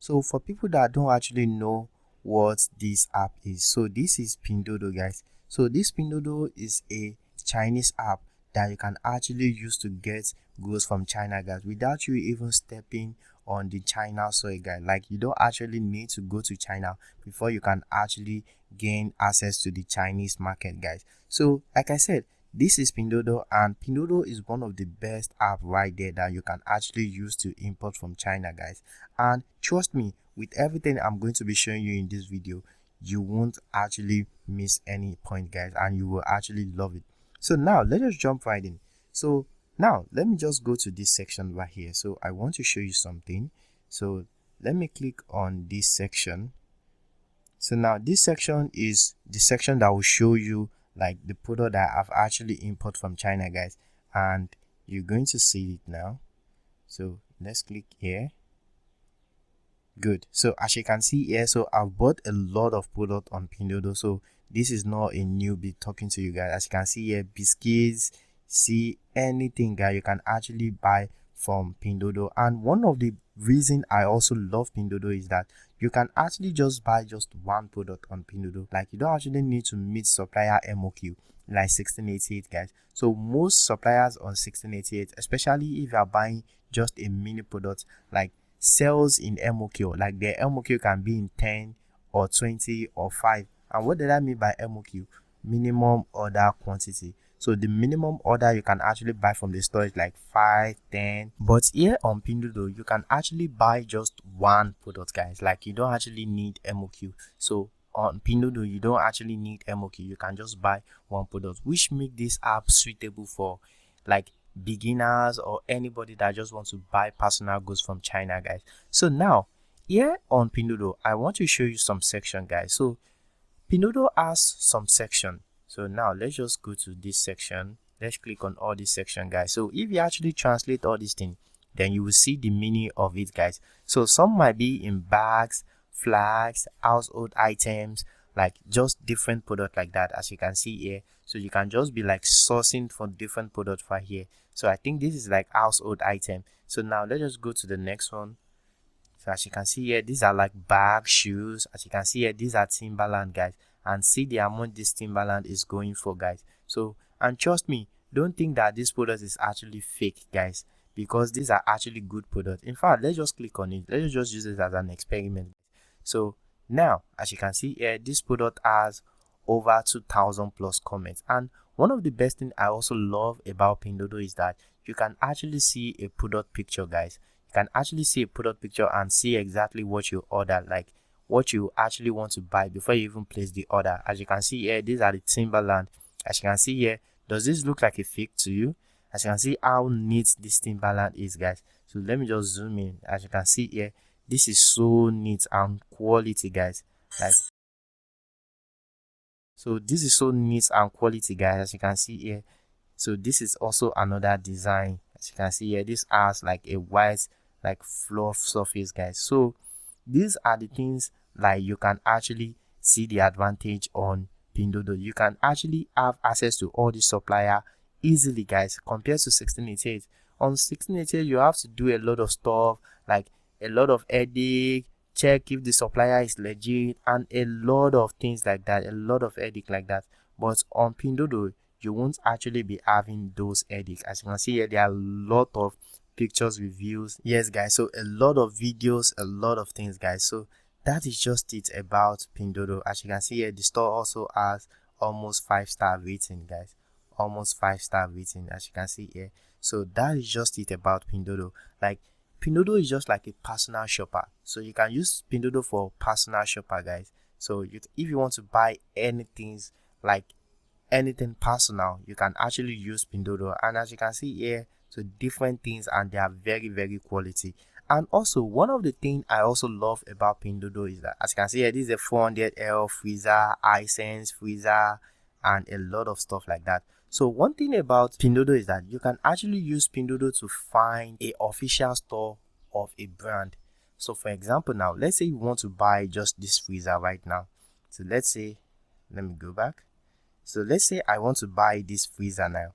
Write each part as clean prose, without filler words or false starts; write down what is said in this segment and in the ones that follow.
So for people that don't actually know what this app is, so this is Pinduoduo, guys. So this Pinduoduo is a Chinese app that you can actually use to get goods from China, guys, without you even stepping on the China soil, guys. Like, you don't actually need to go to China before you can actually gain access to the Chinese market, guys. So like I said, this is Pinduoduo, and Pinduoduo is one of the best app right there that you can actually use to import from China, guys. And trust me, with everything I'm going to be showing you in this video, you won't actually miss any point, guys, and you will actually love it. So now let us jump right in. So now let me just go to this section right here. So I want to show you something. So let me click on this section. So now this section is the section that will show you like the product that I've actually imported from China, guys, and you're going to see it now. So let's click here. Good. So as you can see here, so I've bought a lot of product on Pinduoduo. So this is not a newbie talking to you guys. As you can see here, biscuits, see anything that you can actually buy from Pinduoduo. And one of the reason I also love Pinduoduo is that you can actually just buy just one product on Pinduoduo. Like, you don't actually need to meet supplier MOQ like 1688, guys. So most suppliers on 1688, especially if you are buying just a mini product, like sells in MOQ, like their MOQ can be in 10 or 20 or 5. And what did I mean by MOQ? Minimum order quantity. So the minimum order you can actually buy from the store is like 5, 10. But here on Pinduoduo, you can actually buy just one product, guys. Like, you don't actually need MOQ. So on Pinduoduo, you don't actually need MOQ. You can just buy one product, which make this app suitable for like beginners or anybody that just wants to buy personal goods from China, guys. So now here on Pinduoduo, I want to show you some section, guys. So Pinduoduo has some section. So now let's just go to this section. Let's click on all this section, guys. So if you actually translate all these things, then you will see the meaning of it, guys. So some might be in bags, flags, household items, like just different product like that, as you can see here. So you can just be like sourcing for different products right here. So I think this is like household item. So now let's just go to the next one. So as you can see here, these are like bags, shoes. As you can see here, these are Timberland, guys. And see the amount this Timberland is going for, guys. So, and trust me, don't think that this product is actually fake, guys, because these are actually good products. In fact, let's just click on it. Let's just use it as an experiment. So now, as you can see here, this product has over 2,000 plus comments. And one of the best thing I also love about Pinduoduo is that you can actually see a product picture, guys. You can actually see a product picture and see exactly what you order, like what you actually want to buy before you even place the order. As you can see here, these are the Timberland. As you can see here, does this look like a fake to you? As you can see how neat this Timberland is, guys. So let me just zoom in. As you can see here, this is so neat and quality, guys. Like, so this is so neat and quality, guys, as you can see here. So this is also another design. As you can see here, this has like a white like fluff surface, guys. So these are the things like you can actually see the advantage on Pinduoduo. You can actually have access to all the supplier easily, guys, compared to 1688. On 1688, you have to do a lot of stuff, like a lot of headache, check if the supplier is legit, and a lot of things like that, a lot of headache like that. But on Pinduoduo, you won't actually be having those headaches. As you can see here, there are a lot of pictures, reviews, yes, guys, so a lot of videos, a lot of things, guys. So that is just it about Pinduoduo. As you can see here, the store also has almost 5-star rating, guys, almost 5-star rating, as you can see here. So that is just it about Pinduoduo. Like, Pinduoduo is just like a personal shopper, so you can use Pinduoduo for personal shopper, guys. So if you want to buy anything, like anything personal, you can actually use Pinduoduo. And as you can see here, so different things, and they are very, very quality. And also, one of the things I also love about Pinduoduo is that, as you can see here, this is a 400L freezer, iSense freezer, and a lot of stuff like that. So one thing about Pinduoduo is that you can actually use Pinduoduo to find a official store of a brand. So for example, now let's say you want to buy just this freezer right now. So let's say, let me go back. So let's say I want to buy this freezer now.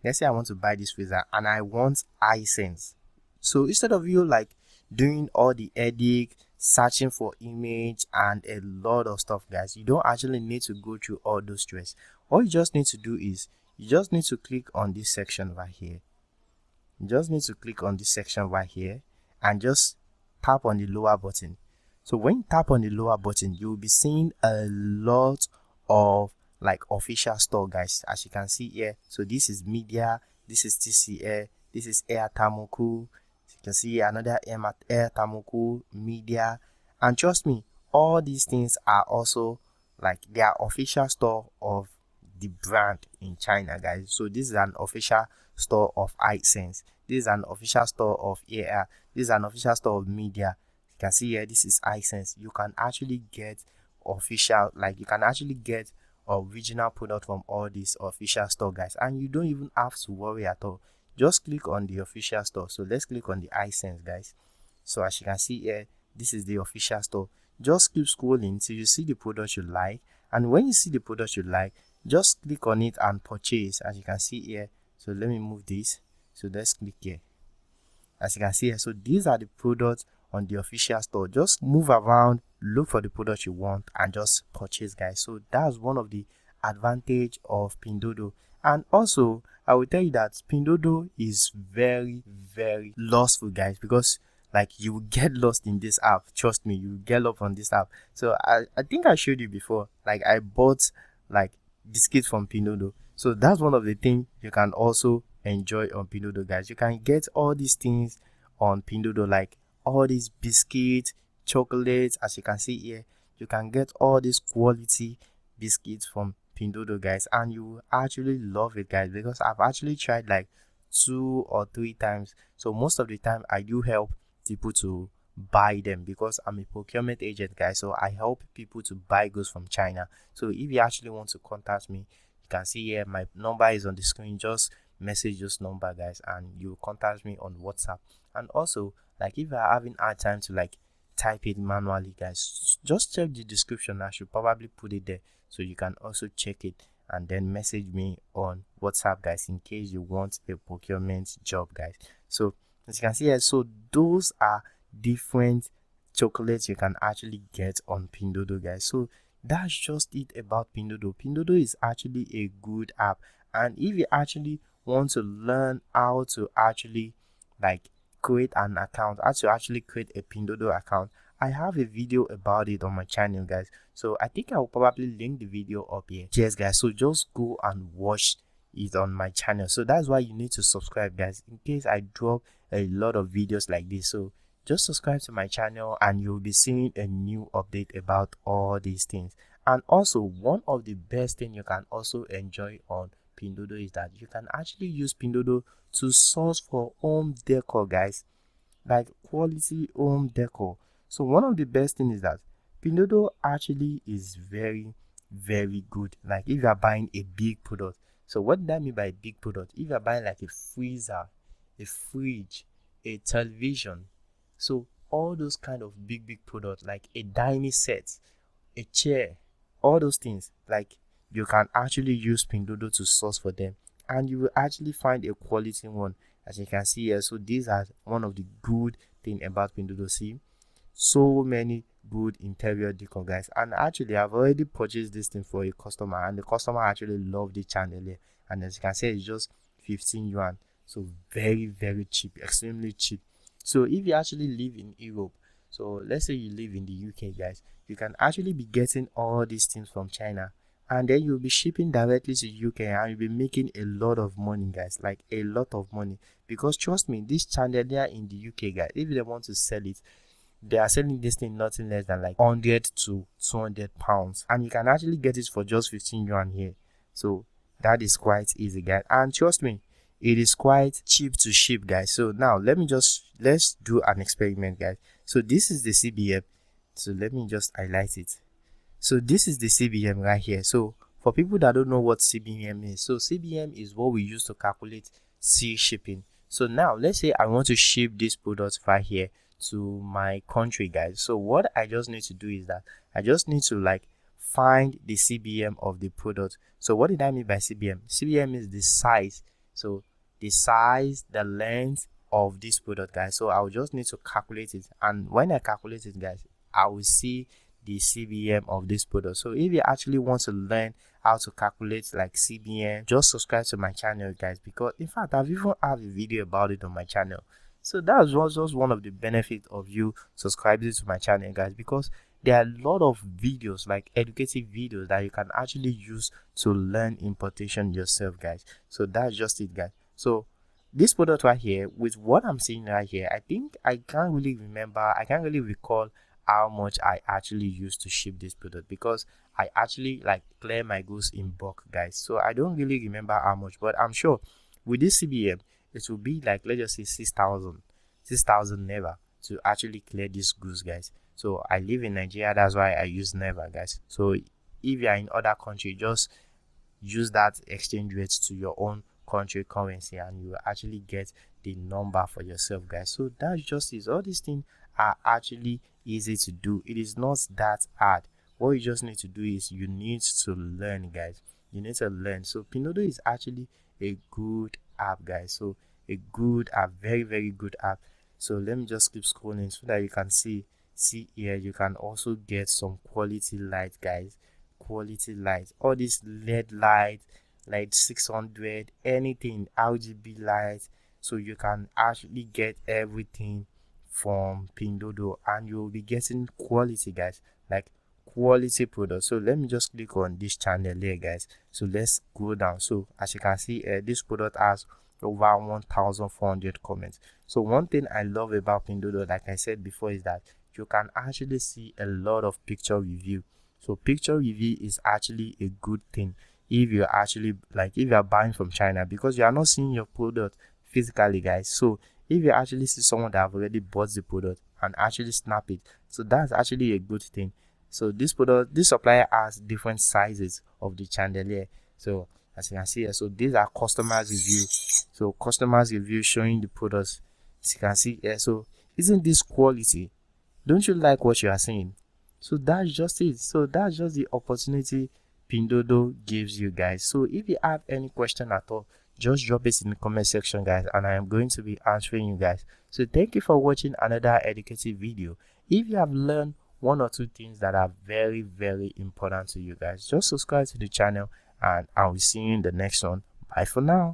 Let's say I want to buy this freezer and I want iSense. So instead of you like doing all the headache, searching for image and a lot of stuff, guys. You don't actually need to go through all those stress. All you just need to do is you just need to click on this section right here. You just need to click on this section right here and just tap on the lower button. So when you tap on the lower button, you'll be seeing a lot of like official store, guys, as you can see here. So this is media, this is TCA, this is Air Tamoku. You can see another Air Tamoku media, and trust me, all these things are also like they are official store of the brand in China, guys. So this is an official store of iSense. This is an official store of AR. This is an official store of media. You can see here, this is iSense. You can actually get official, like you can actually get original product from all these official store, guys, and you don't even have to worry at all. Just click on the official store. So let's click on the iSense, guys. So as you can see here, this is the official store. Just keep scrolling till you see the product you like, and when you see the product you like, just click on it and purchase, as you can see here. So let me move this. So let's click here. As you can see here, so these are the products on the official store. Just move around, look for the product you want, and just purchase, guys. So that's one of the advantage of Pinduoduo. And also I will tell you that Pinduoduo is very lostful, guys, because like you will get lost in this app. Trust me, you will get lost on this app. So I think I showed you before, like I bought like biscuits from Pinduoduo. So that's one of the things you can also enjoy on Pinduoduo, guys. You can get all these things on Pinduoduo, like all these biscuits, chocolates, as you can see here. You can get all these quality biscuits from Pinduoduo, guys, and you will actually love it, guys, because I've actually tried like 2 or 3 times. So most of the time I do help people to buy them because I'm a procurement agent, guys. So I help people to buy goods from China. So if you actually want to contact me, you can see here my number is on the screen. Just message this number, guys, and you contact me on WhatsApp. And also, like if you are having hard time to like type it manually, guys, just check the description. I should probably put it there so you can also check it and then message me on WhatsApp, guys, in case you want a procurement job, guys. So as you can see here, so those are different chocolates you can actually get on Pinduoduo, guys. So that's just it about Pinduoduo. Pinduoduo is actually a good app, and if you actually want to learn how to actually like create an account, how to actually create a Pinduoduo account, I have a video about it on my channel, guys. So I think I will probably link the video up here. Yes, guys, so just go and watch it on my channel. So that's why you need to subscribe, guys, in case I drop a lot of videos like this. So just subscribe to my channel and you'll be seeing a new update about all these things. And also, one of the best thing you can also enjoy on Pinduoduo is that you can actually use Pinduoduo to source for home decor, guys, like quality home decor. So one of the best thing is that Pinduoduo actually is very good. Like if you are buying a big product. So what do I mean by a big product? If you are buying like a freezer, a fridge, a television, so all those kind of big products, like a dining set, a chair, all those things, like you can actually use Pinduoduo to source for them, and you will actually find a quality one, as you can see here. So these are one of the good thing about Pinduoduo. See, so many good interior decor, guys, and actually I've already purchased this thing for a customer, and the customer actually loved the channel here. And as you can see, it's just 15 yuan, so very cheap, extremely cheap. So if you actually live in Europe, so let's say you live in the UK, guys, you can actually be getting all these things from China, and then you'll be shipping directly to UK, and you'll be making a lot of money, guys, like a lot of money. Because trust me, this chandelier in the UK, guys, if they want to sell it, they are selling this thing nothing less than like 100 to 200 pounds, and you can actually get it for just 15 yuan here. So that is quite easy, guys, and trust me, it is quite cheap to ship, guys. So now let's do an experiment, guys. So this is the CBM. So let me just highlight it. So this is the CBM right here. So for people that don't know what CBM is, so CBM is what we use to calculate sea shipping. So now let's say I want to ship this product right here to my country, guys. So what I just need to do is that I just need to like find the CBM of the product. So what did I mean by CBM? CBM is the size. So the size, the length of this product, guys. So I'll just need to calculate it, and when I calculate it, guys, I will see the CBM of this product. So if you actually want to learn how to calculate like CBM, just subscribe to my channel, guys, because in fact I've even have a video about it on my channel. So that was just one of the benefits of you subscribing to my channel, guys, because there are a lot of videos, like educative videos, that you can actually use to learn importation yourself, guys. So that's just it, guys. So this product right here, with what I'm seeing right here, I think I can't really remember, I can't really recall how much I actually used to ship this product, because I actually like clear my goods in bulk, guys. So I don't really remember how much, but I'm sure with this CBM it will be like, let's just say 6,000 never to actually clear these goods, guys. So I live in Nigeria, that's why I use never, guys. So if you are in other country, just use that exchange rate to your own country currency and you will actually get the number for yourself, guys. So that's just it. All these things are actually easy to do. It is not that hard. What you just need to do is you need to learn, guys. You need to learn. So Pinduoduo is actually a good app, guys. So a good app, very very good app. So let me just keep scrolling so that you can see here. You can also get some quality light, guys. Quality light, all this LED light, like 600, anything RGB light. So you can actually get everything from Pinduoduo and you'll be getting quality, guys, like quality products. So let me just click on this channel here, guys. So let's go down. So as you can see, this product has over 1,400 comments. So one thing I love about Pinduoduo, like I said before, is that you can actually see a lot of picture review. So picture review is actually a good thing if you're actually like, if you're buying from China, because you are not seeing your product physically, guys. So if you actually see someone that have already bought the product and actually snap it, so that's actually a good thing. So this product, this supplier has different sizes of the chandelier. So as you can see here, so these are customers review. So customers review showing the products, as you can see here. So isn't this quality? Don't you like what you are seeing? So that's just it. So that's just the opportunity Pinduoduo gives you, guys. So if you have any question at all, just drop it in the comment section, guys, and I am going to be answering you, guys. So thank you for watching another educative video. If you have learned one or two things that are very very important to you, guys, just subscribe to the channel and I will see you in the next one. Bye for now.